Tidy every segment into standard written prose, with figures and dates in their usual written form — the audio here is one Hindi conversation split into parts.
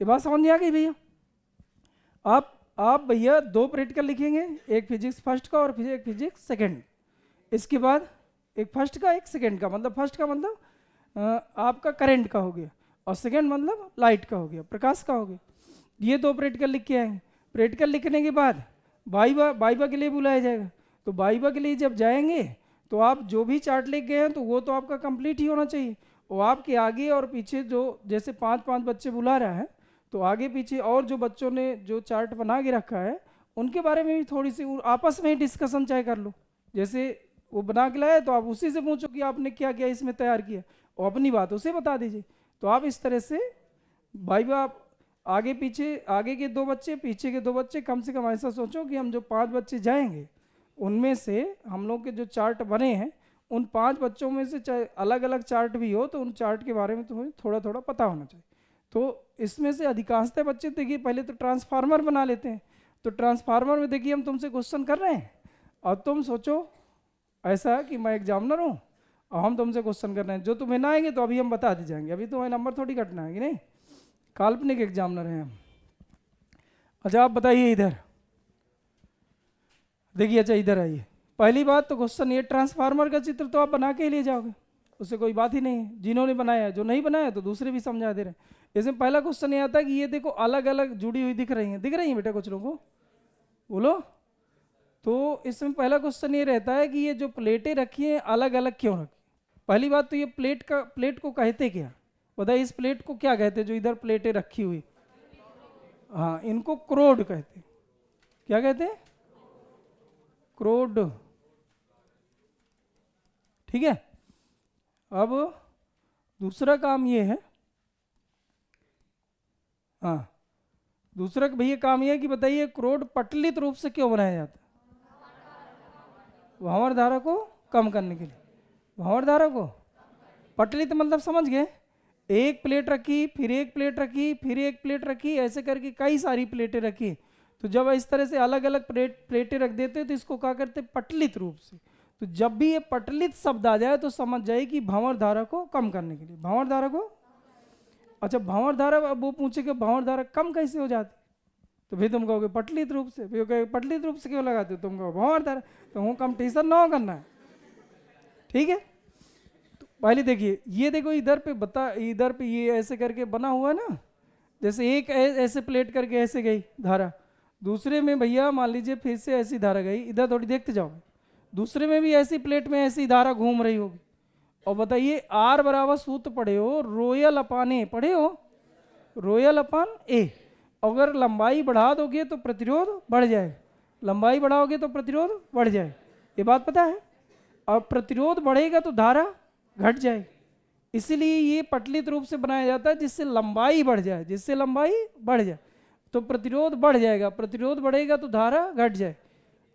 ये बात समझ में आ गई भैया? आप भैया 2 प्रैक्टिकल लिखेंगे, एक फिजिक्स फर्स्ट का और एक फिजिक्स सेकंड। इसके बाद एक फर्स्ट का एक सेकंड का, मतलब फर्स्ट का मतलब आपका करंट का हो गया, और सेकंड मतलब लाइट का हो गया, प्रकाश का हो गया। ये 2 प्रैक्टिकल लिख के आएंगे। प्रैक्टिकल लिखने के बाद वाइवा के लिए बुलाया जाएगा। तो वाइवा के लिए जब जाएंगे तो आप जो भी चार्ट लिख गए हैं तो वो तो आपका कंप्लीट ही होना चाहिए। और आपके आगे और पीछे जो जैसे 5-5 बच्चे बुला रहा है, तो आगे पीछे और जो बच्चों ने जो चार्ट बना के रखा है उनके बारे में भी थोड़ी सी आपस में ही डिस्कशन चाहे कर लो। जैसे वो बना के लाए तो आप उसी से पूछो कि आपने क्या क्या इसमें तैयार किया, और अपनी बात उसे बता दीजिए। तो आप इस तरह से वाइवा आगे पीछे, आगे के 2 बच्चे पीछे के 2 बच्चे, कम से कम ऐसा सोचो कि हम जो 5 बच्चे जाएंगे उनमें से हम लोग के जो चार्ट बने हैं उन 5 बच्चों में से चाहे अलग अलग चार्ट भी हो तो उन चार्ट के बारे में तुम्हें थोड़ा थोड़ा पता होना चाहिए। तो इसमें से अधिकांशतः बच्चे देखिए पहले तो ट्रांसफार्मर बना लेते हैं। तो ट्रांसफार्मर में देखिए हम तुमसे क्वेश्चन कर रहे हैं और तुम सोचो ऐसा कि मैं एग्जामिनर हूँ और हम तुमसे क्वेश्चन कर रहे हैं, जो तुम्हें ना आएंगे तो अभी हम बता दी जाएंगे, अभी तुम्हें नंबर थोड़ी कटना है कि नहीं, काल्पनिक एग्जामिनर हैं हम। अच्छा आप बताइए इधर देखिए, अच्छा इधर आइए। पहली बात तो क्वेश्चन ये, ट्रांसफार्मर का चित्र तो आप बना के ही ले जाओगे, उससे कोई बात ही नहीं है। जिन्होंने बनाया है, जो नहीं बनाया तो दूसरे भी समझा दे रहे हैं। इसमें पहला क्वेश्चन ये आता है कि ये देखो अलग अलग जुड़ी हुई दिख रही हैं बेटा कुछ लोगों को, बोलो। तो इसमें पहला क्वेश्चन ये रहता है कि ये जो प्लेटें रखी हैं अलग अलग क्यों रखी। पहली बात तो ये प्लेट को कहते क्या, बताइए इस प्लेट को क्या कहते हैं जो इधर प्लेटें रखी हुई? हाँ, इनको क्रोड कहते हैं। क्या कहते हैं? क्रोड। ठीक है। अब दूसरा काम ये है, हाँ दूसरा भैया काम ये है कि बताइए क्रोड पटलित रूप से क्यों बनाया जाता है? भंवर धारा को कम करने के लिए। भंवर धारा को पटलित मतलब समझ गए, एक प्लेट रखी फिर एक प्लेट रखी फिर एक प्लेट रखी, ऐसे करके कई सारी प्लेटें रखी। तो जब इस तरह से अलग अलग प्लेटें रख देते तो इसको क्या करते? पटलित रूप से। तो जब भी ये पटलित शब्द आ जाए तो समझ जाए कि भंवर धारा को कम करने के लिए। भंवर धारा को, अच्छा भंवर धारा, अब वो पूछे कि भंवर धारा कम कैसे हो जाती, तो फिर तुम कहोगे पटलित रूप से। फिर कहोगे पटलित रूप से क्यों लगाते हो, तुम कहो भंवर धारा। तो वो कंपटीशन ना करना है, ठीक है। तो पहले देखिए, ये देखो इधर पे इधर पे ये ऐसे करके बना हुआ है ना, जैसे एक ऐसे प्लेट करके ऐसे गई धारा, दूसरे में भैया मान लीजिए फिर से ऐसी धारा गई, इधर थोड़ी देखते जाओ, दूसरे में भी ऐसी प्लेट में ऐसी धारा घूम रही होगी। और बताइए आर बराबर सूत्र पढ़े हो, रोयल अपान ए पढ़े हो, रोयल अपान ए। अगर लंबाई बढ़ा दोगे तो प्रतिरोध बढ़ जाए, लंबाई बढ़ाओगे तो प्रतिरोध बढ़ जाए, ये बात पता है। और प्रतिरोध बढ़ेगा तो धारा घट जाए, इसीलिए ये पटलित रूप से बनाया जाता है जिससे लंबाई बढ़ जाए, जिससे लंबाई बढ़ जाए तो प्रतिरोध बढ़ जाएगा, प्रतिरोध बढ़ेगा तो धारा घट जाए।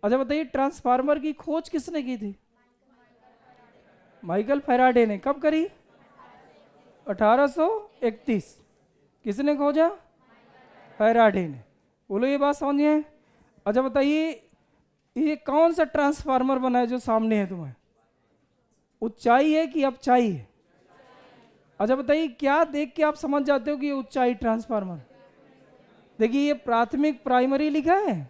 अच्छा बताइए ट्रांसफार्मर की खोज किसने की थी? माइकल फैराडे ने। कब करी? 1831। किसने खोजा? फैराडे ने। बोलो ये बात समझिए। अच्छा बताइए ये कौन सा ट्रांसफार्मर बना है जो सामने है तुम्हें? ऊंचाई है कि अपचाई है? अच्छा बताइए क्या देख के आप समझ जाते हो कि ये ऊंचाई ट्रांसफार्मर? देखिए ये प्राथमिक प्राइमरी लिखा है,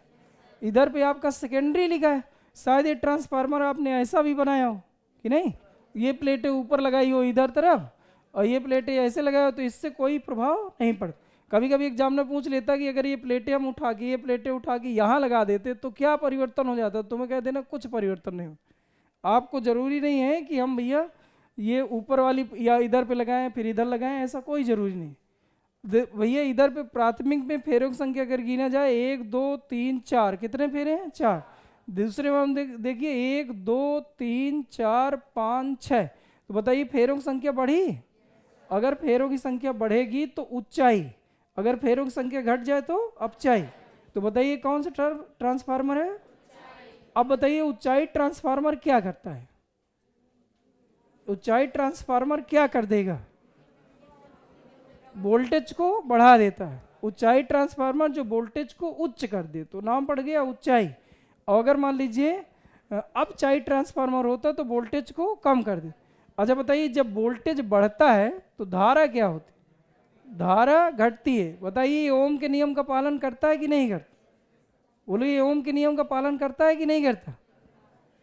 इधर पे आपका सेकेंडरी लिखा है। शायद ये ट्रांसफार्मर आपने ऐसा भी बनाया हो कि नहीं, ये प्लेटें ऊपर लगाई हो इधर तरफ और ये प्लेटें ऐसे लगाए हो, तो इससे कोई प्रभाव नहीं पड़ता। कभी कभी एग्जामिनर पूछ लेता कि अगर ये प्लेटें हम उठा के, ये प्लेटें उठा के यहाँ लगा देते तो क्या परिवर्तन हो जाता? तुम्हें कह देना कुछ परिवर्तन नहीं होता। आपको जरूरी नहीं है कि हम भैया ये ऊपर वाली या इधर पे लगाएं फिर इधर लगाएं, ऐसा कोई जरूरी नहीं। भैया इधर पे प्राथमिक में फेरों की संख्या अगर गिना जाए 1 2 3 4, कितने फेरे हैं? 4। दूसरे में हम देखिए 1 2 3 4 5 6। तो बताइए फेरों की संख्या बढ़ी? अगर फेरों की संख्या बढ़ेगी तो ऊंचाई, अगर फेरों की संख्या घट जाए तो अपचाई। तो बताइए कौन सा ट्रांसफार्मर है? अब बताइए ऊंचाई ट्रांसफार्मर क्या करता है? ऊंचाई ट्रांसफार्मर क्या कर देगा? वोल्टेज को बढ़ा देता है। ऊंचाई ट्रांसफार्मर जो वोल्टेज को उच्च कर दे तो नाम पड़ गया ऊंचाई। और अगर मान लीजिए अपचाई ट्रांसफार्मर होता तो वोल्टेज को कम कर दे। अच्छा बताइए जब वोल्टेज बढ़ता है तो धारा क्या होती? धारा घटती है। बताइए ओम के नियम का पालन करता है कि नहीं करता? बोलो ये ओम के नियम का पालन करता है कि नहीं करता?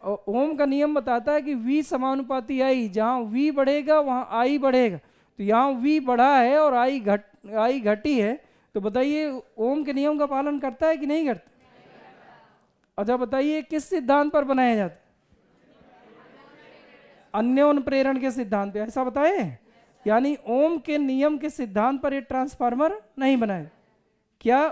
और ओम का नियम बताता है कि V समानुपाती आई, जहाँ V बढ़ेगा वहाँ I बढ़ेगा। तो यहाँ V बढ़ा है और I घटी है, तो बताइए ओम के नियम का पालन करता है कि नहीं करता? अच्छा बताइए किस सिद्धांत पर बनाया जाता है? अन्योन्य प्रेरण के सिद्धांत पे, ऐसा बताए। यानी ओम के नियम के सिद्धांत पर ये ट्रांसफार्मर नहीं बनाए। क्या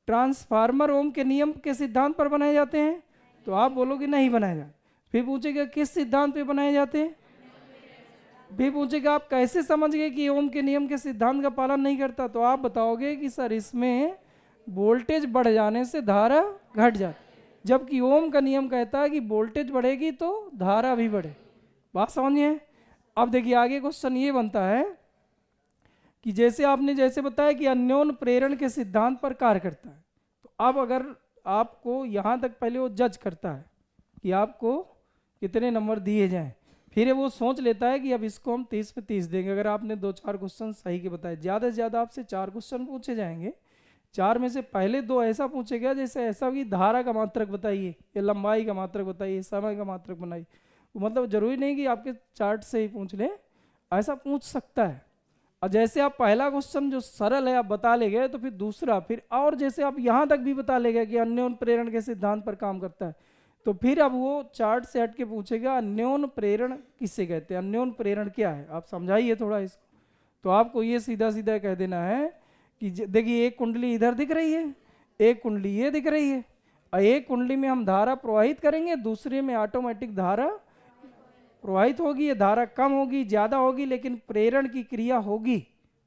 ट्रांसफार्मर ओम के नियम के सिद्धांत पर बनाए जाते हैं? तो आप बोलोगे नहीं बनाए जाते। फिर पूछेगा किस सिद्धांत पे बनाए जाते हैं? फिर पूछेगा आप कैसे समझ गए कि ओम के नियम के सिद्धांत का पालन नहीं करता? तो आप बताओगे कि सर इसमें वोल्टेज बढ़ जाने से धारा घट जाती, जबकि ओम का नियम कहता है कि वोल्टेज बढ़ेगी तो धारा भी बढ़े। बात समझिए। अब देखिए आगे क्वेश्चन ये बनता है कि जैसे बताया कि अन्योन्य प्रेरण के सिद्धांत पर कार्य करता है, तो अब अगर आपको यहाँ तक पहले वो जज करता है कि आपको कितने नंबर दिए जाएं, फिर वो सोच लेता है कि अब इसको हम 30 पे 30 देंगे। अगर आपने 2-4 क्वेश्चन सही के बताए, ज़्यादा से ज़्यादा आपसे 4 क्वेश्चन पूछे जाएंगे। 4 में से पहले 2 ऐसा पूछेगा जैसे ऐसा कि धारा का मात्रक बताइए, या लंबाई का मात्रक बताइए, समय का मात्रक बनाइए। मतलब जरूरी नहीं कि आपके चार्ट से ही पूछ ले, ऐसा पूछ सकता है। और जैसे आप पहला क्वेश्चन जो सरल है आप बता ले गए, तो फिर दूसरा, फिर और जैसे आप यहाँ तक भी बता ले गए कि अन्योन्य प्रेरण के सिद्धांत पर काम करता है, तो फिर अब वो चार्ट से हट के पूछेगा अन्योन्य प्रेरण किससे कहते हैं, अन्योन्य प्रेरण क्या है, आप समझाइए थोड़ा इसको। तो आपको ये सीधा सीधा कह देना है कि देखिए एक कुंडली इधर दिख रही है, एक कुंडली ये दिख रही है, और एक कुंडली में हम धारा प्रवाहित करेंगे, दूसरे में ऑटोमेटिक धारा प्रवाहित होगी। ये धारा कम होगी ज़्यादा होगी, लेकिन प्रेरण की क्रिया होगी।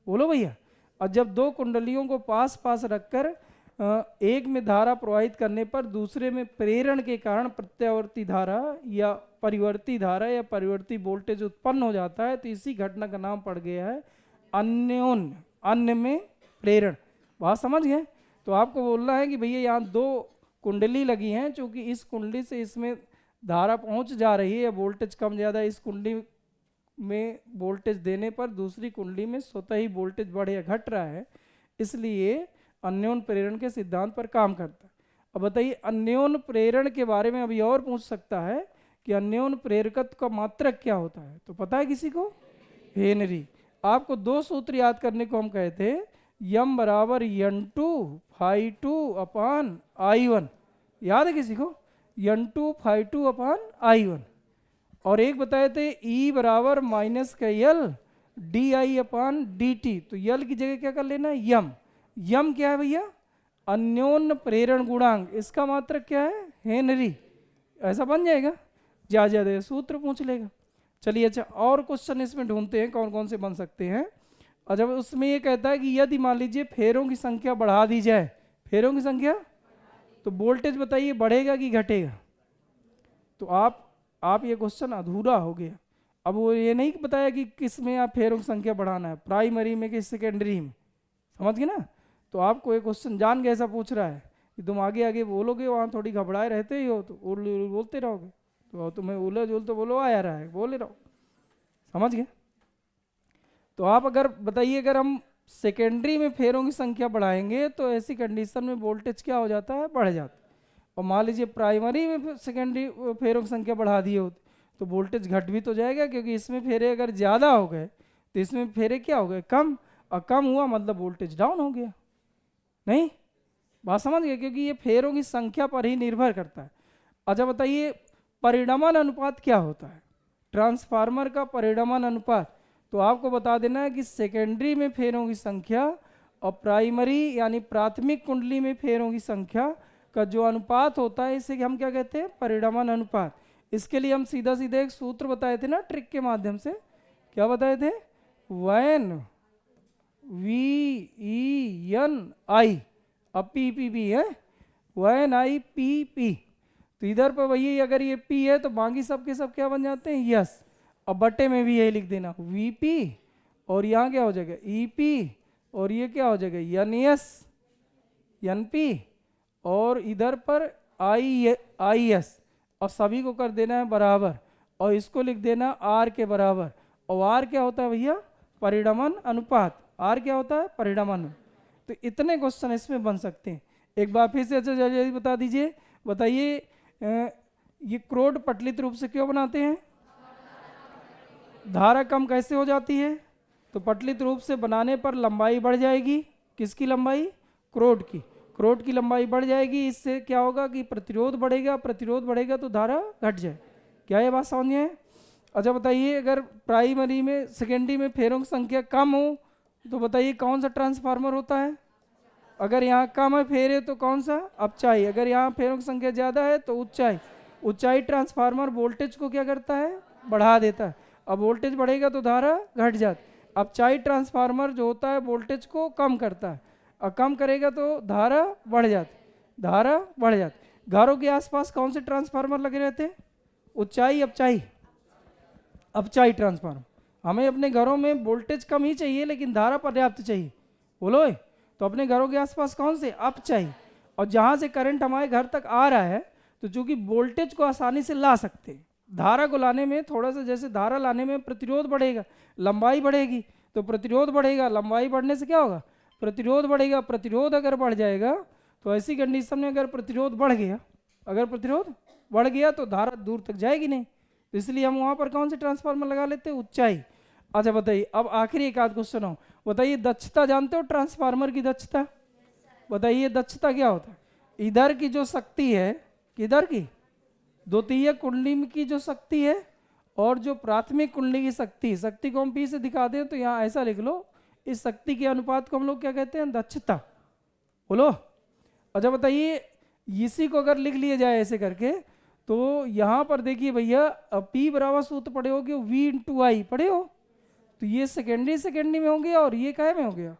बोलो भैया। और जब 2 कुंडलियों को पास पास रखकर एक में धारा प्रवाहित करने पर दूसरे में प्रेरण के कारण प्रत्यावर्ती धारा या परिवर्ती धारा या परिवर्ती वोल्टेज उत्पन्न हो जाता है, तो इसी घटना का नाम पड़ गया है अन्योन्य, अन्य में प्रेरण। बात समझ गए? तो आपको बोलना है कि भैया यहाँ 2 कुंडली लगी हैं, चूंकि इस कुंडली से इसमें धारा पहुंच जा रही है, वोल्टेज कम ज़्यादा इस कुंडली में वोल्टेज देने पर दूसरी कुंडली में स्वतः ही वोल्टेज बढ़ या घट रहा है, इसलिए अन्योन्य प्रेरण के सिद्धांत पर काम करता है। अब बताइए अन्योन्य प्रेरण के बारे में अभी और पूछ सकता है कि अन्योन्य प्रेरकत्व का मात्रक क्या होता है, तो पता है किसी को? हेनरी। आपको 2 सूत्र याद करने को हम कहते हैं, यम बराबर N2 φ2 अपान I1, याद है किसी को? N2 φ2 अपान I1। और एक बताए थे E बराबर -L di अपान dt, तो यल की जगह क्या कर लेना है? यम। यम क्या है भैया? अन्योन्य प्रेरण गुणांक, इसका मात्रक क्या है? हेनरी। ऐसा बन जाएगा, ज्यादा सूत्र पूछ लेगा। चलिए अच्छा और क्वेश्चन इसमें ढूंढते हैं कौन कौन से बन सकते हैं। और जब उसमें ये कहता है कि यदि मान लीजिए फेरों की संख्या बढ़ा दी जाए, फेरों की संख्या, तो वोल्टेज बताइए बढ़ेगा कि घटेगा? तो आप ये क्वेश्चन अधूरा हो गया। अब वो ये नहीं बताया कि किस में आप फेरों की संख्या बढ़ाना है, प्राइमरी में कि सेकेंडरी में, समझ गए ना? तो आपको ये क्वेश्चन जान के ऐसा पूछ रहा है कि तुम आगे आगे बोलोगे, वहाँ थोड़ी घबराए रहते ही हो तो बोलते रहोगे, तो तुम्हें उलझ उल तो बोलो आ रहा है, बोले रहो, समझ गए? तो आप अगर बताइए अगर हम सेकेंडरी में फेरों की संख्या बढ़ाएंगे तो ऐसी कंडीशन में वोल्टेज क्या हो जाता है? बढ़ जाता है। और मान लीजिए प्राइमरी में सेकेंडरी फेरों की संख्या बढ़ा दी हो तो वोल्टेज घट भी तो जाएगा, क्योंकि इसमें फेरे अगर ज़्यादा हो गए तो इसमें फेरे क्या हो गए? कम। और कम हुआ मतलब वोल्टेज डाउन हो गया। नहीं, बात समझ गए? क्योंकि ये फेरों की संख्या पर ही निर्भर करता है। अच्छा बताइए परिणमन अनुपात क्या होता है? ट्रांसफार्मर का परिणमन अनुपात, तो आपको बता देना है कि सेकेंडरी में फेरों की संख्या और प्राइमरी यानी प्राथमिक कुंडली में फेरों की संख्या का जो अनुपात होता है इसे हम क्या कहते हैं? परिणमन अनुपात। इसके लिए हम सीधा सीधा एक सूत्र बताए थे ना ट्रिक के माध्यम से, क्या बताए थे? when VENI, अब PPP है, when I PP, तो इधर पर वही अगर ये P है तो बाकी सब के सब क्या बन जाते हैं? यस। अब बट्टे में भी यही लिख देना VP, और यहाँ क्या हो जाएगा? EP, और ये क्या हो जाएगा? NS NP, और इधर पर IS, और सभी को कर देना है बराबर, और इसको लिख देना R के बराबर। और R क्या होता है भैया? परिणमन अनुपात। आर क्या होता है, परिणामानुपात। तो इतने क्वेश्चन इसमें बन सकते हैं। एक बार फिर से जल्दी बता दीजिए, बताइए ये क्रोड पटलित रूप से क्यों बनाते हैं? धारा कम कैसे हो जाती है? तो पटलित रूप से बनाने पर लंबाई बढ़ जाएगी। किसकी लंबाई? क्रोड की। क्रोड की लंबाई बढ़ जाएगी, इससे क्या होगा कि प्रतिरोध बढ़ेगा, प्रतिरोध बढ़ेगा तो धारा घट जाए। क्या ये बात समझ में है? अच्छा बताइए, अगर प्राइमरी में सेकेंडरी में फेरों की संख्या कम हो तो बताइए कौन सा ट्रांसफार्मर होता है? अगर यहाँ कम है फेरे तो कौन सा? अपचाई। अगर यहाँ फेरों की संख्या ज़्यादा है तो उच्चाई। उच्चाई ट्रांसफार्मर वोल्टेज को क्या करता है? बढ़ा देता है। अब वोल्टेज बढ़ेगा तो धारा घट जाती। अपचाई ट्रांसफार्मर जो होता है वोल्टेज को कम करता है, और कम करेगा तो धारा बढ़ जाती, धारा बढ़ जाती। घरों के आसपास कौन से ट्रांसफार्मर लगे रहते हैं? उच्चाई अपचाई? अपचाई ट्रांसफार्मर। हमें अपने घरों में वोल्टेज कम ही चाहिए लेकिन धारा पर्याप्त चाहिए, बोलो। तो अपने घरों के आसपास कौन से? अपचाई। और जहाँ से करंट हमारे घर तक आ रहा है तो चूंकि वोल्टेज को आसानी से ला सकते हैं, धारा को लाने में थोड़ा सा, जैसे धारा लाने में प्रतिरोध बढ़ेगा, लंबाई बढ़ेगी, तो प्रतिरोध बढ़ेगा, लंबाई बढ़ने से क्या होगा? प्रतिरोध बढ़ेगा। प्रतिरोध अगर बढ़ जाएगा तो ऐसी कंडीशन में अगर प्रतिरोध बढ़ गया, अगर प्रतिरोध बढ़ गया तो धारा दूर तक जाएगी नहीं, तो इसलिए हम वहाँ पर कौन से ट्रांसफार्मर लगा लेते हैं? उच्चाई। अच्छा बताइए, अब आखिरी एक आध क्वेश्चन हो, बताइए दक्षता जानते हो ट्रांसफार्मर की दक्षता? बताइए दक्षता क्या होता है? इधर की जो शक्ति है, किधर की? द्वितीय कुंडली की जो शक्ति है और जो प्राथमिक कुंडली की शक्ति, शक्ति को हम पी से दिखा दें तो यहाँ ऐसा लिख लो, इस शक्ति के अनुपात को हम लोग क्या कहते हैं? दक्षता, बोलो। अच्छा बताइए, इसी को अगर लिख लिया जाए ऐसे करके तो यहाँ पर देखिए भैया, पी बराबर सूत्र पढ़े होगे V इंटू आई, पढ़े हो? तो ये सेकेंडरी में हो गया और ये क्या में हो गया?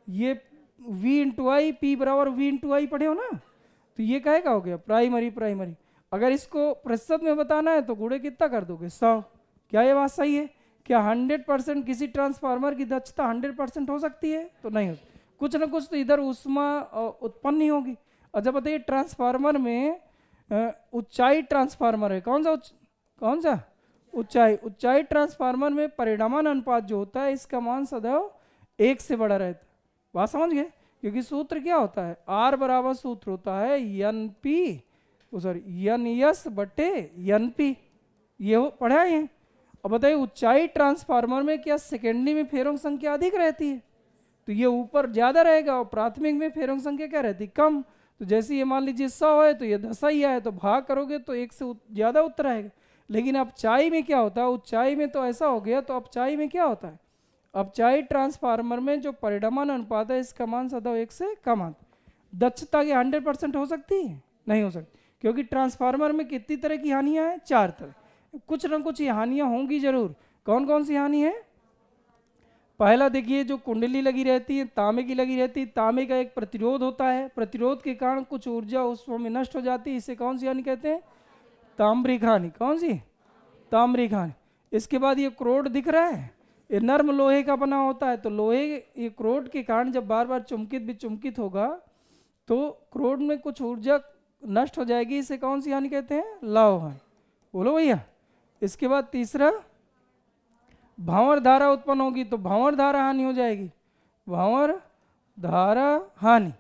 ये V इंटू आई, पी बराबर V इंटू आई पढ़े हो ना? तो ये क्या हो गया? प्राइमरी। प्राइमरी अगर इसको प्रतिशत में बताना है तो गुणे कितना कर दोगे? 100। क्या ये बात सही है? क्या 100% किसी ट्रांसफार्मर की दक्षता 100% हो सकती है? तो नहीं हो सकती, कुछ ना कुछ तो इधर ऊष्मा उत्पन्न नहीं होगी। अच्छा बताइए, ट्रांसफार्मर में ऊंचाई ट्रांसफार्मर है, कौन सा? कौन सा? ऊंचाई। ऊंचाई ट्रांसफार्मर में परिणामान अनुपात जो होता है इसका मान सदैव 1 से बड़ा रहता है। बात समझ गए? क्योंकि सूत्र क्या होता है? आर बराबर सूत्र होता है N P, sorry N S बटे एन पी, ये पढ़ा है। अब बताइए, ऊंचाई ट्रांसफार्मर में क्या सेकेंडरी में फेरों की संख्या अधिक रहती है? तो ये ऊपर ज़्यादा रहेगा और प्राथमिक में फेरों की संख्या क्या रहती? कम। तो जैसे ये मान लीजिए 100 है तो ये 10 ही है, तो भाग करोगे तो 1 से ज़्यादा उत्तर आएगा। लेकिन अपचाई में क्या होता है? ऊंचाई में तो ऐसा हो गया, तो अपचाई में क्या होता है? अपचाई ट्रांसफार्मर में जो परिणामान अनुपात है इसका मान सदैव 1 से कम आता है। दक्षता की 100% हो सकती है? नहीं हो सकती, क्योंकि ट्रांसफार्मर में कितनी तरह की हानियाँ हैं? 4 तरह। कुछ ना कुछ हानियाँ होंगी जरूर। कौन कौन सी हानि है? पहला देखिए, जो कुंडली लगी रहती है तांबे की लगी रहती है, तांबे का एक प्रतिरोध होता है, प्रतिरोध के कारण कुछ ऊर्जा उसमें नष्ट हो जाती है, इसे कौन सी हानि कहते हैं? ताम्रिक हानि। कौन सी? ताम्रिक हानि। इसके बाद ये क्रोड दिख रहा है, ये नर्म लोहे का बना होता है, तो लोहे ये क्रोड के कारण जब बार बार चुंबकित विचुंबकित होगा तो क्रोड में कुछ ऊर्जा नष्ट हो जाएगी, इसे कौन सी हानि कहते हैं? लौह हानि। बोलो भैया। इसके बाद तीसरा, भंवर धारा उत्पन्न होगी तो भंवर धारा हानि हो जाएगी, भंवर धारा हानि।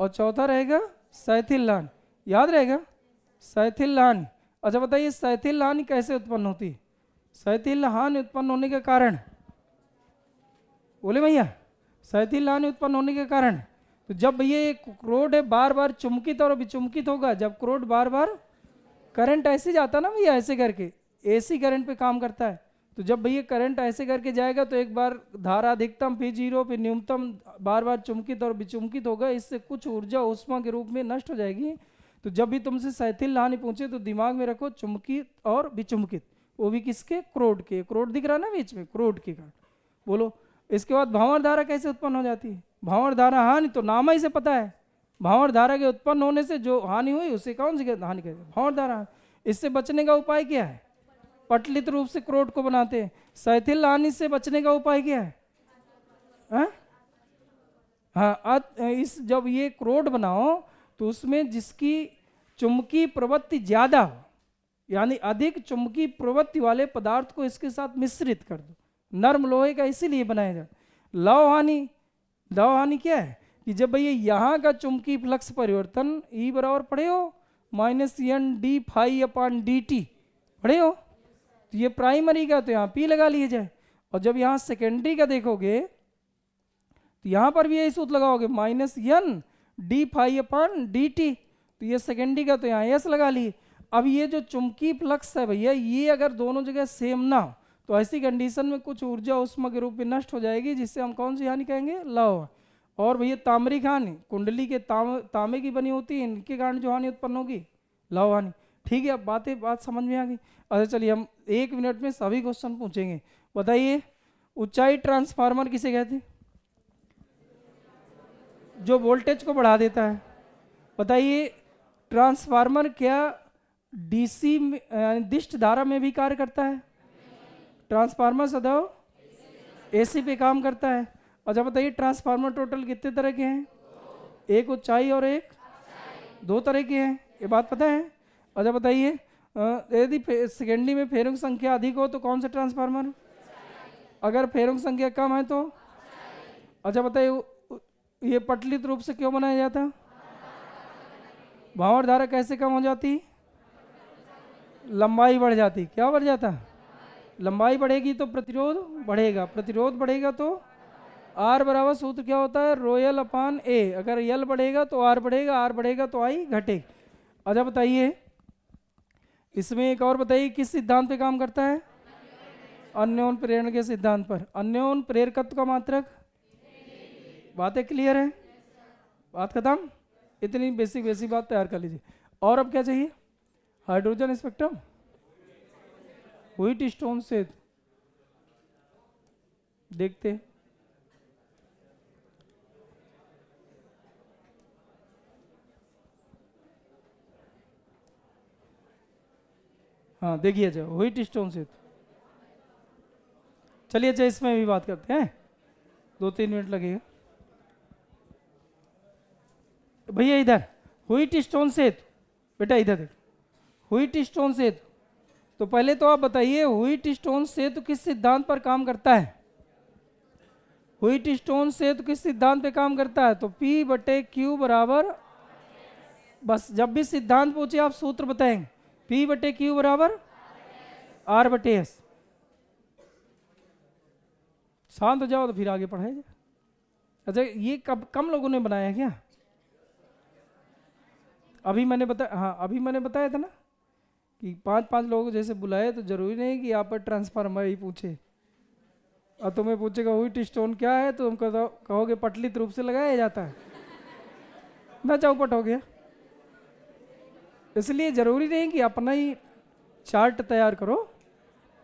और चौथा रहेगा शैथिल हानि, याद रहेगा? शैथिल हानि। अच्छा बताइए, शैथिल हानि कैसे उत्पन्न होती है? शैथिल हानि उत्पन्न होने के कारण, बोले भैया, शैथिल हानि उत्पन्न होने के कारण, तो जब भैया ये क्रोड है बार बार चुंबकित और विचुंबकित होगा, जब क्रोड बार बार करंट ऐसे जाता ना भैया, ऐसे करके एसी करंट पे काम करता है, तो जब भैया करंट ऐसे करके जाएगा तो एक बार धारा अधिकतम फिर 0 फिर न्यूनतम बार बार चुंबकित और विचुंबकित होगा, इससे कुछ ऊर्जा ऊष्मा के रूप में नष्ट हो जाएगी। तो जब भी तुमसे शैथिल हानि पूछे तो दिमाग में रखो चुंबकित और विचुंबकित, वो भी किसके? क्रोड के। क्रोड दिख रहा ना बीच में, क्रोड के कारण। बोलो। इसके बाद भंवर धारा कैसे उत्पन्न हो जाती है? भंवर धारा हानि तो नाम ही से पता है, भंवर धारा के उत्पन्न होने से जो हानि हुई उसे कौन सी हानि कहते हैं? भंवर धारा। इससे बचने का उपाय क्या है? पटलित रूप से क्रोड को बनाते हैं। शैथिल हानि से बचने का उपाय क्या है? हाँ, इस जब ये क्रोड बनाओ तो उसमें जिसकी चुंबकीय प्रवृत्ति ज्यादा हो, यानी अधिक चुंबकीय प्रवृत्ति वाले पदार्थ को इसके साथ मिश्रित कर दो। नर्म लोहे का इसीलिए बनाया जाता है। लौह हानि दाव हानि क्या है कि जब भैया यहाँ का चुंबकीय फ्लक्स परिवर्तन E बराबर पढ़े हो -N/d∅/dt पढ़े हो, तो ये प्राइमरी का तो यहाँ P लगा लिए जाए, और जब यहाँ सेकेंडरी का देखोगे तो यहाँ पर भी यही सूत्र लगाओगे -N/d∅/dt, तो ये सेकेंडरी का तो यहाँ S लगा लिए। अब ये जो चुंबकीय फ्लक्स है भैया, ये अगर दोनों जगह सेम ना हो तो ऐसी कंडीशन में कुछ ऊर्जा उष्मा के रूप में नष्ट हो जाएगी, जिससे हम कौन सी हानि कहेंगे, लव। और भैया ताम्रिक हानि कुंडली के तांबे की बनी होती है, इनके कारण जो हानि उत्पन्न होगी लव हानि। ठीक है, अब बात समझ में आ गई। अच्छा चलिए हम 1 मिनट में सभी क्वेश्चन पूछेंगे। बताइए ऊंचाई ट्रांसफार्मर किसे कहते हैं? जो वोल्टेज को बढ़ा देता है। बताइए ट्रांसफार्मर क्या डीसी दिष्ट धारा में भी कार्य करता है? ट्रांसफार्मर सदैव एसी पे काम करता है। अच्छा बताइए ट्रांसफार्मर टोटल कितने तरह के हैं? एक ऊंचाई और एक 2 तरह के हैं, ये बात पता है? अच्छा बताइए यदि सेकेंडरी में फेरों संख्या अधिक हो तो कौन सा ट्रांसफार्मर? अगर फेरों संख्या कम है तो? अच्छा बताइए ये पटलित रूप से क्यों बनाया जाता है? भांवर धारा कैसे कम हो जाती? लंबाई बढ़ जाती। क्या बढ़ जाता? लंबाई बढ़ेगी तो प्रतिरोध बढ़ेगा, प्रतिरोध बढ़ेगा तो R बराबर सूत्र क्या होता है, ρL/A। अगर L बढ़ेगा तो R बढ़ेगा, R बढ़ेगा तो I घटेगा। अच्छा बताइए इसमें एक और बताइए किस सिद्धांत पे काम करता है? अन्योन प्रेरण के सिद्धांत पर। अन्योन प्रेरकत्व का मात्रक। बातें क्लियर है? बात खत्म? इतनी बेसिक बात तैयार कर लीजिए। और अब क्या चाहिए? हाइड्रोजन स्पेक्ट्रम, व्हीटस्टोन से देखते। हाँ देखिए अच्छा व्हीटस्टोन से। चलिए अच्छा इसमें भी बात करते हैं, 2-3 मिनट लगेगा भैया। इधर व्हीटस्टोन सेतु, बेटा इधर देख, व्हीटस्टोन सेतु। तो पहले तो आप बताइए व्हीटस्टोन सेतु किस सिद्धांत पर काम करता है? व्हीटस्टोन सेतु किस सिद्धांत पे काम करता है? तो P/Q बराबर, बस जब भी सिद्धांत पूछे आप सूत्र बताएंगे, P/Q बराबर R/S। शांत हो जाओ तो फिर आगे पढ़ाएगा। अच्छा ये कम लोगों ने बनाया क्या? अभी मैंने बताया, हाँ अभी मैंने बताया था ना कि 5-5 लोग जैसे बुलाए, तो जरूरी नहीं कि आप पर ट्रांसफार्मर ही पूछे। और तुम्हें पूछेगा व्हीटस्टोन क्या है तो तुम कहोगे पटलित रूप से लगाया जाता है ना, चौपट हो गया। इसलिए जरूरी नहीं कि अपना ही चार्ट तैयार करो,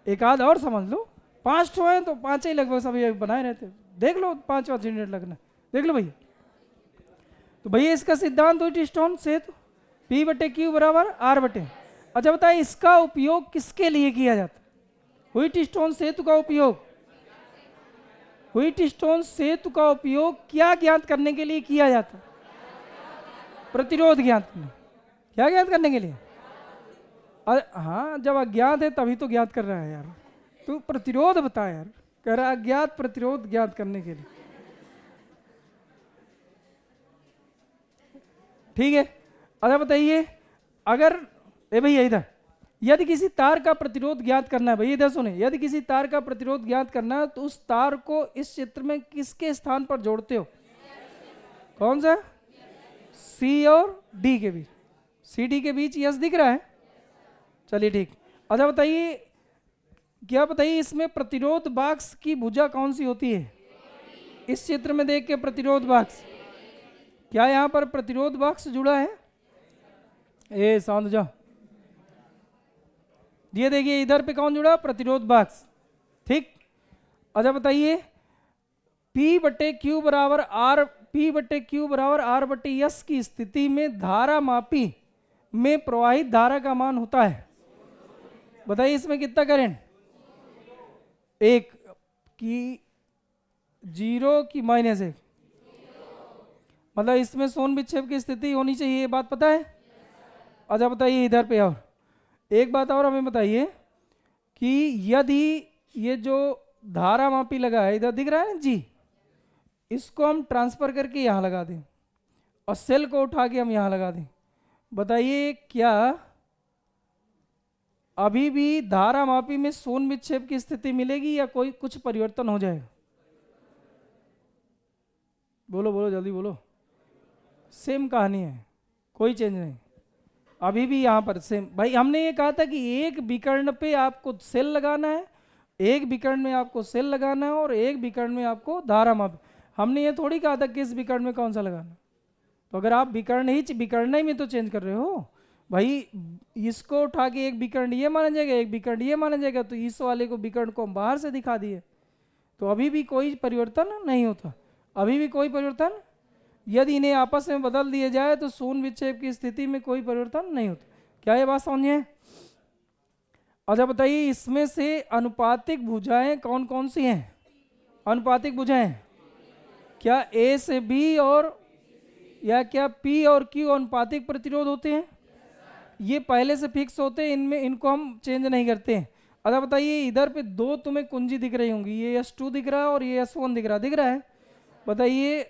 एक आध और समझ लो। 5 ठो हैं तो 5 ही लगभग सभी बनाए रहते, देख लो 5 मिनट लगना, देख लो भैया। तो भैया इसका सिद्धांत व्हीटस्टोन सेतु P/Q बराबर R/। अच्छा बताइए इसका उपयोग किसके लिए किया जाता है? व्हीटस्टोन सेतु का उपयोग, व्हीटस्टोन सेतु का उपयोग क्या ज्ञात करने के लिए किया जाता है? प्रतिरोध ज्ञात करने। क्या ज्ञात करने के लिए? हाँ जब अज्ञात है तभी तो ज्ञात कर रहा है यार, तू प्रतिरोध बता यार, कह रहा अज्ञात प्रतिरोध ज्ञात करने के लिए। ठीक है। अच्छा बताइए अगर भैया इधर, यदि किसी तार का प्रतिरोध ज्ञात करना है, भैया इधर सुने, यदि किसी तार का प्रतिरोध ज्ञात करना है तो उस तार को इस चित्र में किसके स्थान पर जोड़ते हो? कौन सा? C और D के बीच। CD के बीच यस दिख रहा है? चलिए ठीक। अच्छा बताइए, क्या बताइए इसमें प्रतिरोध बाक्स की भुजा कौन सी होती है? इस चित्र में देख के प्रतिरोध बाक्स, क्या यहाँ पर प्रतिरोध बाक्स जुड़ा है? ए शांत जाओ, ये देखिए इधर पे कौन जुड़ा? प्रतिरोध बाक्स। ठीक। अच्छा बताइए P/Q बराबर R/S की स्थिति में धारा मापी में प्रवाहित धारा का मान होता है। बताइए इसमें कितना करंट? 1 की 0 की -1, मतलब इसमें सोन विक्षेप की स्थिति होनी चाहिए, ये बात पता है? अच्छा बताइए इधर पे और एक बात और हमें बताइए कि यदि ये जो धारा मापी लगा है, इधर दिख रहा है जी, इसको हम ट्रांसफर करके यहाँ लगा दें और सेल को उठा के हम यहाँ लगा दें, बताइए क्या अभी भी धारा मापी में शून्य विक्षेप की स्थिति मिलेगी या कोई कुछ परिवर्तन हो जाएगा? बोलो बोलो जल्दी बोलो। सेम कहानी है, कोई चेंज नहीं, अभी भी यहाँ पर सेम। भाई हमने ये कहा था कि एक विकर्ण पे आपको सेल लगाना है, एक विकर्ण में आपको सेल लगाना है और एक विकर्ण में आपको धारा माप। हमने ये थोड़ी कहा था किस विकर्ण में कौन सा लगाना। तो अगर आप विकर्ण ही में तो चेंज कर रहे हो भाई, इसको उठा के एक विकर्ण ये माना जाएगा, एक विकर्ण ये माना जाएगा, तो इस वाले को विकर्ण को हम बाहर से दिखा दिए, तो अभी भी कोई परिवर्तन नहीं होता, अभी भी कोई परिवर्तन। यदि इन्हें आपस में बदल दिए जाए तो शून्य विक्षेप की स्थिति में कोई परिवर्तन नहीं होता। क्या ये बात समझिए? अच्छा बताइए, इसमें से अनुपातिक भुजाएं कौन कौन सी हैं? अनुपातिक भुजाएं क्या ए से बी और या क्या पी और क्यू अनुपातिक प्रतिरोध होते हैं? ये पहले से फिक्स होते हैं, इनमें इनको हम चेंज नहीं करते हैं। अच्छा बताइए, इधर पे दो तुम्हें कुंजी दिख रही होंगी, ये S2 दिख रहा है और ये S1 दिख रहा है। बताइए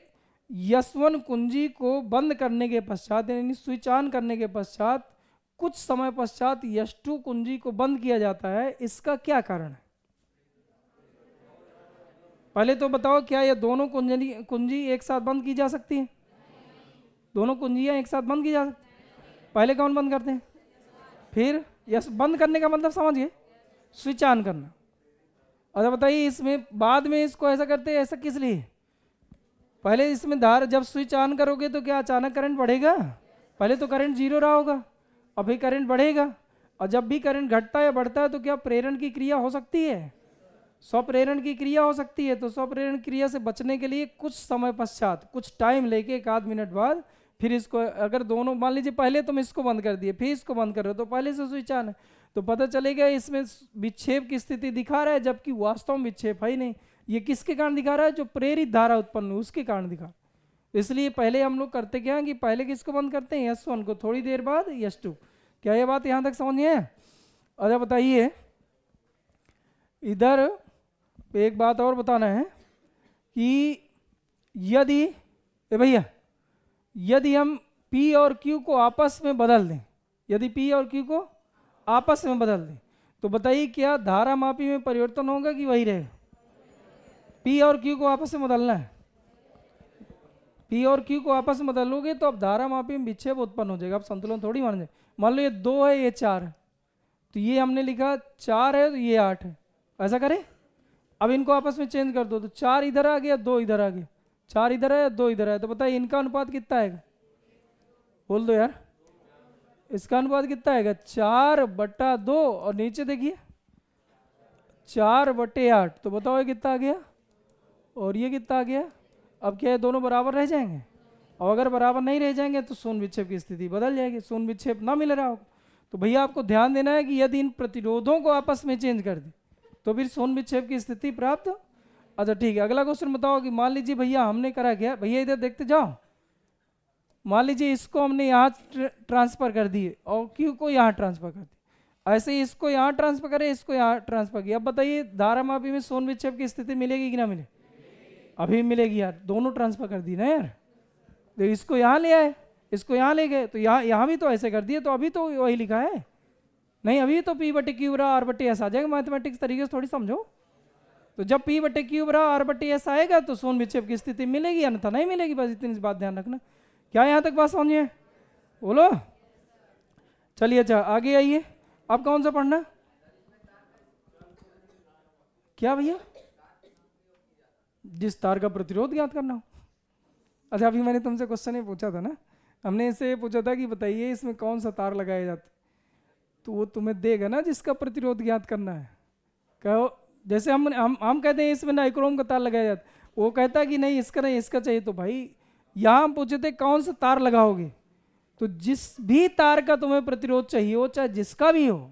S1 कुंजी को बंद करने के पश्चात, यानी स्विच ऑन करने के पश्चात कुछ समय पश्चात S2 कुंजी को बंद किया जाता है, इसका क्या कारण है? पहले तो बताओ, क्या ये दोनों कुंजी एक साथ बंद की जा सकती है? दोनों कुंजियां एक साथ बंद की जा सकती? पहले कौन बंद करते हैं? फिर यस, बंद करने का मतलब समझिए, स्विच ऑन करना। अच्छा बताइए, इसमें बाद में इसको ऐसा करते हैं, ऐसा किस लिए? पहले इसमें धार जब स्विच ऑन करोगे तो क्या अचानक करंट बढ़ेगा? पहले तो करंट जीरो रहा होगा, अभी करंट बढ़ेगा, और जब भी करंट घटता है बढ़ता है तो क्या प्रेरण की क्रिया हो सकती है? स्वप्रेरण की क्रिया हो सकती है। तो स्वप्रेरण क्रिया से बचने के लिए कुछ समय पश्चात, कुछ टाइम लेके, एक आध मिनट बाद फिर इसको, अगर दोनों मान लीजिए पहले तुम इसको बंद कर दिए फिर इसको बंद कर रहे हो, तो पहले से स्विच ऑन है, तो पता चलेगा इसमें विक्षेप की स्थिति दिखा रहा है, जबकि वास्तव में विक्षेप है ही नहीं। ये किसके कारण दिखा रहा है? जो प्रेरित धारा उत्पन्न हुई उसके कारण दिखा। इसलिए पहले हम लोग करते क्या है कि पहले किसको बंद करते हैं? S1 को, थोड़ी देर बाद S2। क्या ये बात यहाँ तक समझिए? अच्छा बताइए, इधर एक बात और बताना है कि यदि भैया यदि हम P और Q को आपस में बदल दें, यदि P और Q को आपस में बदल दें, तो बताइए क्या धारा मापी में परिवर्तन होगा कि वही रहेगा? P और Q को आपस में बदलना है, P और Q को आपस में बदलोगे तो अब धारा मापी में विक्षेप उत्पन्न हो जाएगा। अब संतुलन थोड़ी मान जाए। मान लो ये 2 है, ये 4 है, तो ये हमने लिखा 4 है तो ये 8 है, ऐसा करें। अब इनको आपस में चेंज कर दो, तो 4 इधर आ गया, 2 इधर आ गया, 4 इधर है, 2 इधर है, तो बताइए इनका अनुपात कितना आएगा? बोल दो यार, इसका अनुपात कितना आएगा? 4/2, और नीचे देखिए 4/8, तो बताओ ये कितना आ गया और ये कितना आ गया? अब क्या है, दोनों बराबर रह जाएंगे? और अगर बराबर नहीं रह जाएंगे तो शून्य विक्षेप की स्थिति बदल जाएगी, शून्य विक्षेप ना मिल रहा होगा। तो भैया आपको ध्यान देना है कि यदि इन प्रतिरोधों को आपस में चेंज कर दे तो फिर शून्य विक्षेप की स्थिति प्राप्त। अच्छा ठीक है, अगला क्वेश्चन बताओ कि मान लीजिए भैया हमने करा क्या, भैया इधर देखते जाओ, मान लीजिए इसको हमने यहाँ ट्रांसफर कर दिए और Q को यहाँ ट्रांसफर कर दिया, ऐसे ही इसको यहाँ ट्रांसफर करें, इसको यहाँ ट्रांसफर किया। अब बताइए धारा मापी में शून्य विक्षेप की स्थिति मिलेगी कि ना मिले? अभी मिलेगी यार, दोनों ट्रांसफर कर दी ना यार। तो इसको यहाँ ले आए, इसको यहाँ ले गए, तो यहाँ भी तो ऐसे कर दिए, तो अभी तो वही लिखा है नहीं, अभी तो P/Q R/S आ जाएगा। मैथमेटिक्स तरीके से थोड़ी समझो। तो जब P/Q R/S आएगा तो शून्य विक्षेप की स्थिति मिलेगी, अन्यथा नहीं मिलेगी। बस इतनी बात ध्यान रखना। क्या यहाँ तक बात समझिए? बोलो। चलिए अच्छा आगे आइए, अब कौन सा पढ़ना? क्या भैया? जिस तार का प्रतिरोध ज्ञात करना हो। अच्छा अभी मैंने तुमसे क्वेश्चन ये पूछा था ना, हमने इसे पूछा था कि बताइए इसमें कौन सा तार लगाया जाता है, तो वो तुम्हें देगा ना जिसका प्रतिरोध ज्ञात करना है। कहो जैसे हम कहते हैं इसमें नाइक्रोम का तार लगाया जाता है, वो कहता है कि नहीं इसका नहीं इसका चाहिए। तो भाई यहाँ हम पूछे थे कौन सा तार लगाओगे, तो जिस भी तार का तुम्हें प्रतिरोध चाहिए हो, चाहे जिसका भी हो।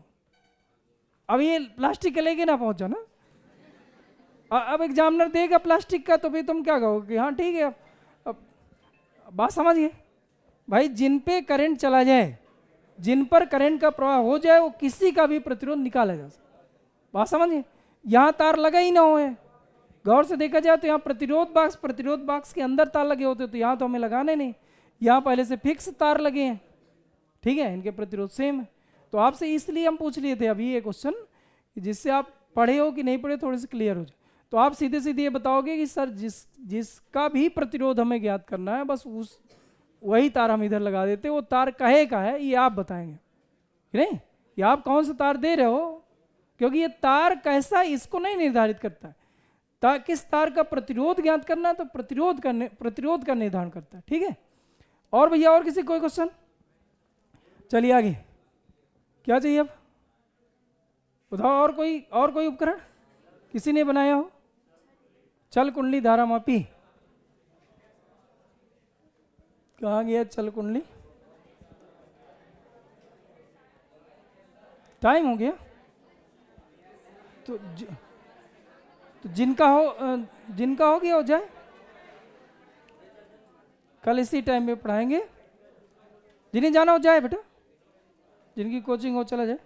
अब ये प्लास्टिक के लेके ना पहुंचो ना, अब एग्जामिनर देगा प्लास्टिक का तो फिर तुम क्या कहोगे? हाँ ठीक है। अब बात समझिए भाई, जिन पे करंट चला जाए, जिन पर करंट का प्रवाह हो जाए, वो किसी का भी प्रतिरोध निकाला जा सकता। बात समझिए, यहाँ तार लगा ही ना हो, गौर से देखा जाए तो यहाँ प्रतिरोध बॉक्स के अंदर तार लगे होते, तो यहाँ तो हमें लगाने नहीं, यहाँ पहले से फिक्स तार लगे हैं, ठीक है, इनके प्रतिरोध सेम है। तो आपसे इसलिए हम पूछ लिए थे अभी ये क्वेश्चन, जिससे आप पढ़े हो कि नहीं पढ़े थोड़े से क्लियर हो जाए। तो आप सीधे सीधे ये बताओगे कि सर जिसका भी प्रतिरोध हमें ज्ञात करना है, बस वही तार हम इधर लगा देते, वो तार कहे का है ये आप बताएंगे, नहीं ये आप कौन सा तार दे रहे हो, क्योंकि ये तार कैसा इसको नहीं निर्धारित करता है, किस तार का प्रतिरोध ज्ञात करना है तो प्रतिरोध का निर्धारण करता है, ठीक है। और भैया और किसी कोई क्वेश्चन? चलिए आगे, क्या चाहिए अब बताओ। और कोई उपकरण किसी ने बनाया हो? चल कुंडली धारा मापी, कहाँ गया चल कुंडली? टाइम हो गया तो जिनका हो गया हो जाए, कल इसी टाइम पे पढ़ाएंगे। जिन्हें जाना हो जाए बेटा, जिनकी कोचिंग हो चला जाए।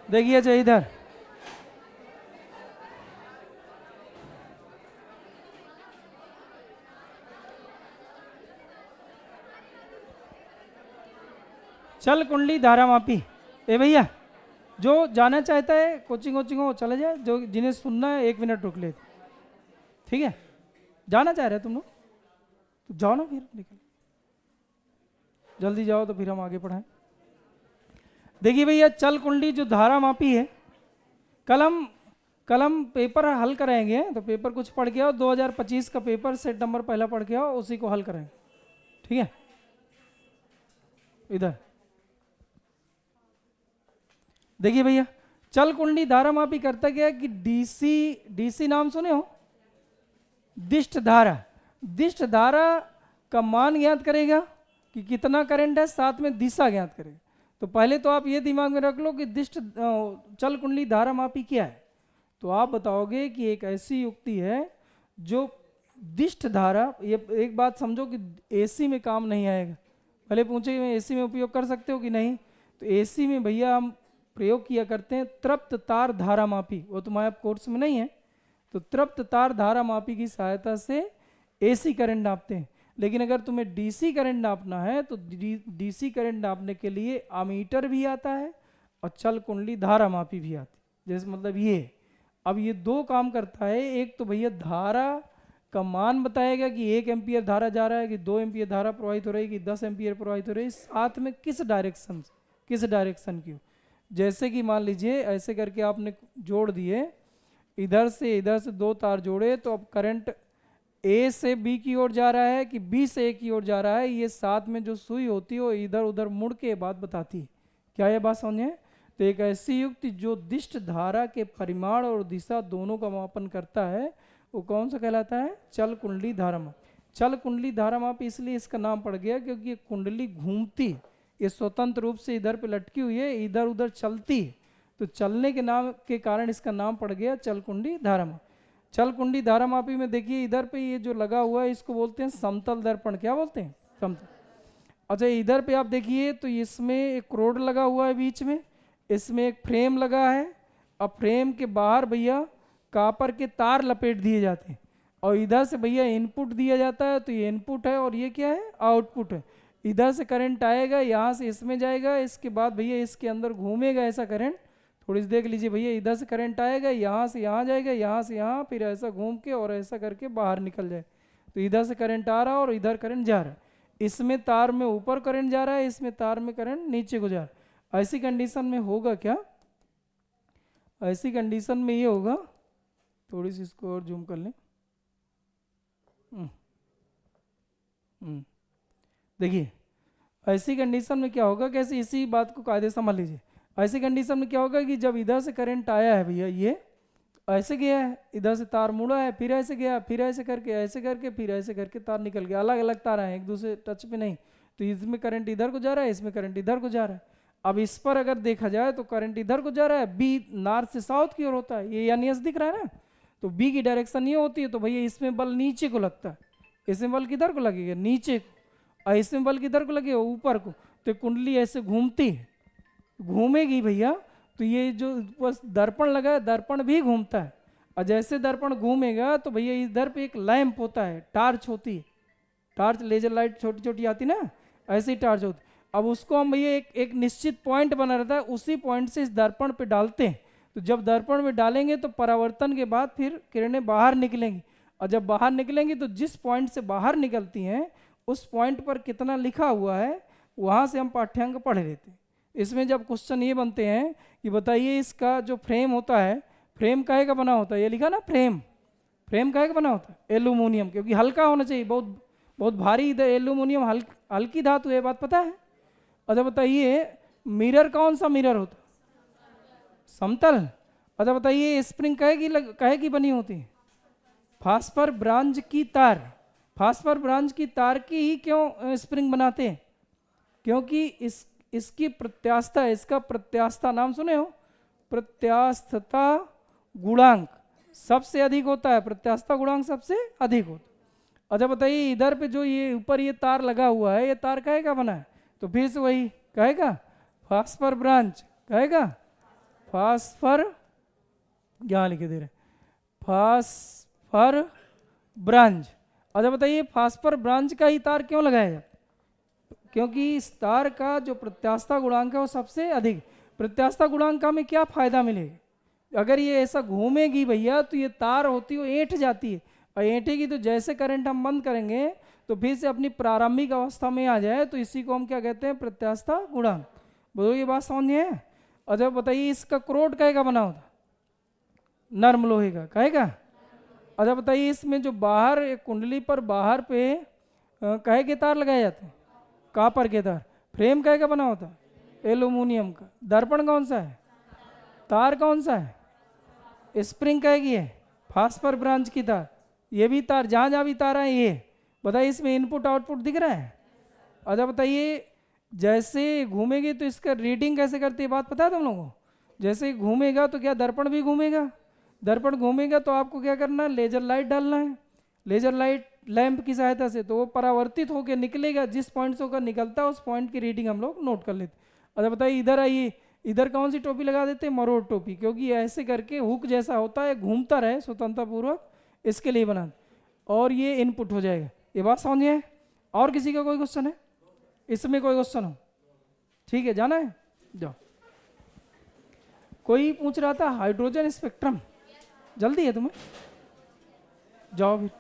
देखिए चाहिए इधर, चल कुंडली धारा मापी। ए भैया जो जाना चाहता है कोचिंग हो चले जाए, जो जिन्हें सुनना है 1 मिनट रुक ले, ठीक है। जाना चाह रहे तुम लोग तो जाओ ना, फिर निकल जल्दी जाओ तो फिर हम आगे पढ़ाएं। देखिए भैया चल कुंडली जो धारा मापी है, कल हम पेपर हल कराएंगे, तो पेपर कुछ पढ़ के आओ, 2025 का पेपर सेट नंबर पहला पढ़ के आओ, उसी को हल कराएंगे, ठीक है। इधर देखिए भैया चल कुंडली धारा मापी करता क्या है कि डीसी नाम सुने हो, दिष्ट धारा का मान ज्ञात करेगा कि कितना करंट है, साथ में दिशा ज्ञात करेगा। तो पहले तो आप ये दिमाग में रख लो कि चल कुंडली धारा मापी क्या है, तो आप बताओगे कि एक ऐसी युक्ति है जो दिष्ट धारा, ये एक बात समझो कि एसी में काम नहीं आएगा। पहले पूछे मैं एसी में उपयोग कर सकते हो कि नहीं, तो एसी में भैया हम प्रयोग किया करते हैं तृप्त तार धारा मापी, वो तुम्हारे कोर्स में नहीं है, तो तृप्त तार धारा मापी की सहायता से एसी करंट नापते हैं। लेकिन अगर तुम्हें डीसी करंट नापना है तो डीसी करंट नापने के लिए अमीटर भी आता है और चल कुंडली धारा मापी भी आती है। जैसे मतलब ये, अब ये 2 काम करता है, एक तो भैया धारा का मान बताएगा कि 1 एम्पियर धारा जा रहा है, कि 2 एम्पियर धारा प्रवाहित हो रही है, कि 10 एम्पियर प्रवाहित हो रही है, साथ में किस डायरेक्शन की हो। जैसे कि मान लीजिए ऐसे करके आपने जोड़ दिए, इधर से 2 तार जोड़े, तो अब करंट ए से बी की ओर जा रहा है कि बी से ए की ओर जा रहा है, ये साथ में जो सुई होती है वो इधर उधर मुड़ के बात बताती है। क्या ये बात समझे? तो एक ऐसी युक्ति जो दिष्ट धारा के परिमाण और दिशा दोनों का मापन करता है, वो कौन सा कहलाता है? चल कुंडली धारा माप। चल कुंडली धारा माप इसलिए इसका नाम पड़ गया क्योंकि ये कुंडली घूमती, ये स्वतंत्र रूप से इधर पे लटकी हुई है, इधर उधर चलती, तो चलने के नाम के कारण इसका नाम पड़ गया चल कुंडली धारा माप। चल कुंडली धारा मापी में देखिए इधर पे ये जो लगा हुआ है इसको बोलते हैं समतल दर्पण। क्या बोलते हैं? समतल। अच्छा इधर पे आप देखिए तो इसमें एक रोड लगा हुआ है बीच में, इसमें एक फ्रेम लगा है, अब फ्रेम के बाहर भैया कापर के तार लपेट दिए जाते हैं और इधर से भैया इनपुट दिया जाता है, तो ये इनपुट है और ये क्या है? आउटपुट है। इधर से करंट आएगा, यहाँ से इसमें जाएगा, इसके बाद भैया इसके अंदर घूमेगा ऐसा करंट। थोड़ी सी देख लीजिए भैया, इधर से करंट आएगा, यहाँ से यहाँ जाएगा, यहाँ से यहाँ, फिर ऐसा घूम के और ऐसा करके बाहर निकल जाए। तो इधर से करंट आ रहा है और इधर करंट जा रहा है, इसमें तार में ऊपर करंट जा रहा है, इसमें तार में करंट नीचे को जा रहा है। ऐसी कंडीशन में होगा क्या? ऐसी कंडीशन में ये होगा, थोड़ी सी इसको और जूम कर लें। देखिए ऐसी कंडीशन में क्या होगा, कैसे इसी बात को कायदे समझ लीजिए। ऐसी कंडीशन में क्या होगा कि जब इधर से करंट आया है भैया, ये ऐसे गया है, इधर से तार मुड़ा है, फिर ऐसे गया, फिर ऐसे करके फिर ऐसे करके तार निकल गया। अलग अलग तार हैं, एक दूसरे टच पे नहीं। तो इसमें करंट इधर को जा रहा है, इसमें करंट इधर को जा रहा है। अब इस पर अगर देखा जाए तो करंट इधर को जा रहा है, बी नॉर्थ से साउथ की ओर होता है, ये यानी दिख रहा है ना। तो बी की डायरेक्शन ये होती है, तो भैया इसमें बल नीचे को लगता है, इसमें बल किधर को लगेगा, नीचे को, और इसमें बल किधर को लगेगा, ऊपर को। तो कुंडली ऐसे घूमती है, घूमेगी भैया, तो ये जो बस दर्पण लगा है, दर्पण भी घूमता है। और जैसे दर्पण घूमेगा तो भैया इधर पे एक लैंप होता है, टार्च होती है, टार्च लेजर लाइट छोटी छोटी आती ना, ऐसी टार्च होती। अब उसको हम भैया एक निश्चित पॉइंट बना रहता है, उसी पॉइंट से इस दर्पण पे डालते हैं। तो जब दर्पण में डालेंगे तो परावर्तन के बाद फिर किरणें बाहर निकलेंगी, और जब बाहर निकलेंगी तो जिस पॉइंट से बाहर निकलती हैं उस पॉइंट पर कितना लिखा हुआ है वहाँ से हम पाठ्यांक पढ़ लेते हैं। इसमें जब क्वेश्चन ये बनते हैं कि बताइए इसका जो फ्रेम होता है, फ्रेम काहे का बना होता है, ये लिखा ना फ्रेम, फ्रेम काहे का बना होता है, एल्यूमिनियम, क्योंकि हल्का होना चाहिए, बहुत बहुत भारी एल्यूमिनियम हल्की धातु है, बात पता है। अच्छा बताइए मिरर कौन सा मिरर होता है, समतल। अच्छा बताइए स्प्रिंग काहे की बनी होती है, फास्फर ब्रांज की तार, फास्फर ब्रांज की तार की ही क्यों स्प्रिंग बनाते हैं, क्योंकि इसकी प्रत्यास्थता, इसका प्रत्यास्थता नाम सुने हो, प्रत्यास्थता गुणांक सबसे अधिक होता है, प्रत्यास्थता गुणांक सबसे अधिक होता है। अच्छा बताइए इधर पे जो ये ऊपर ये तार लगा हुआ है, ये तार काहे का बना है, तो फिर से वही कहेगा फास्फर ब्रांच, कहेगा फास्फर, यहाँ लिखे दे रहे फास्फर ब्रांच। अच्छा बताइए फास्फर ब्रांच का ही तार क्यों लगाया जाता, क्योंकि इस तार का जो प्रत्यास्थता गुणांक है वो सबसे अधिक। प्रत्यास्थता गुणांक का में क्या फायदा मिलेगा, अगर ये ऐसा घूमेगी भैया तो ये तार होती है वो ऐंठ जाती है, और ऐंठेगी तो जैसे करंट हम बंद करेंगे तो फिर से अपनी प्रारंभिक अवस्था में आ जाए, तो इसी को हम क्या कहते हैं, प्रत्यास्थता गुणांक। बोलो ये बात समझ में है। अच्छा बताइए इसका क्रोड काहे का बना होता, नर्म लोहे का, काहे का। अच्छा बताइए इसमें जो बाहर कुंडली पर बाहर पे काहे के तार लगाए जाते हैं, कॉपर के तार। फ्रेम काहे का बना होता है, एल्यूमिनियम का। दर्पण कौन सा है, तार कौन सा है, स्प्रिंग काहे की है, फास्फर ब्रांच की तार। ये भी तार, जहाँ जहाँ भी तार है ये बताइए इसमें इनपुट आउटपुट दिख रहा है। अच्छा बताइए जैसे घूमेगी तो इसका रीडिंग कैसे करती है, बात पता है तुम लोगों को। जैसे घूमेगा तो क्या दर्पण भी घूमेगा, दर्पण घूमेगा तो आपको क्या करना है, लेजर लाइट डालना है, लेजर लाइट लैंप की सहायता से, तो वो परावर्तित होकर निकलेगा, जिस पॉइंट से होकर निकलता है उस पॉइंट की रीडिंग हम लोग नोट कर लेते। अच्छा बताइए इधर आइए, इधर कौन सी टोपी लगा देते हैं, मरोड़ टोपी, क्योंकि ऐसे करके हुक जैसा होता है, घूमता रहे स्वतंत्रतापूर्वक, इसके लिए बना। और ये इनपुट हो जाएगा, ये बात समझिए। और किसी का कोई क्वेश्चन है, इसमें कोई क्वेश्चन हो, ठीक है जाना है जाओ। कोई पूछ रहा था हाइड्रोजन स्पेक्ट्रम, जल्दी है तुम्हें, जाओ फिर।